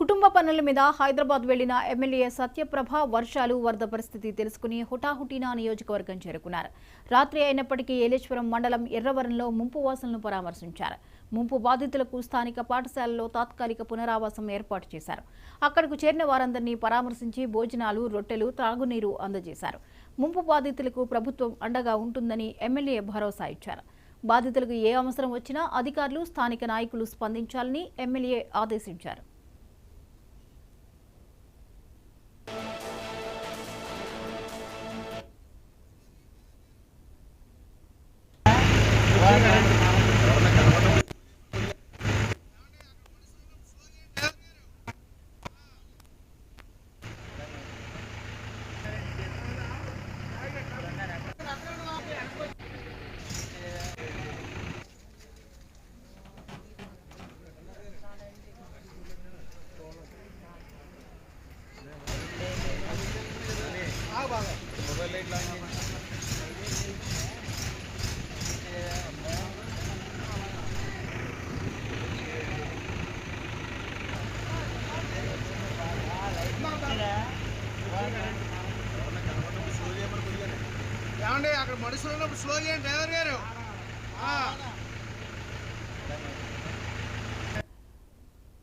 కుటుంబ పనుల మీద హైదరాబాద్ వెళ్లిన ఎమ్మెల్యే సత్యప్రభ వర్షాలు వరద పరిస్థితి తెలుసుకుని హుటాహుటిన నియోజకవర్గం చేరుకున్నారు. రాత్రి అయినప్పటికీ ఏలేశ్వరం మండలం ఎర్రవరంలో ముంపు వాసులను పరామర్శించారు. ముంపు బాధితులకు స్థానిక పాఠశాలలో తాత్కాలిక పునరావాసం ఏర్పాటు చేశారు. అక్కడకు చేరిన వారందరినీ పరామర్శించి భోజనాలు, రొట్టెలు, త్రాగునీరు అందజేశారు. ముంపు బాధితులకు ప్రభుత్వం అండగా ఉంటుందని ఎమ్మెల్యే భరోసా ఇచ్చారు. బాధితులకు ఏ అవసరం వచ్చినా అధికారులు, స్థానిక నాయకులు స్పందించాలని ఎమ్మెల్యే ఆదేశించారు. అక్కడ మనుషులు ఉన్నప్పుడు స్లో చేయండి డ్రైవర్ గారు.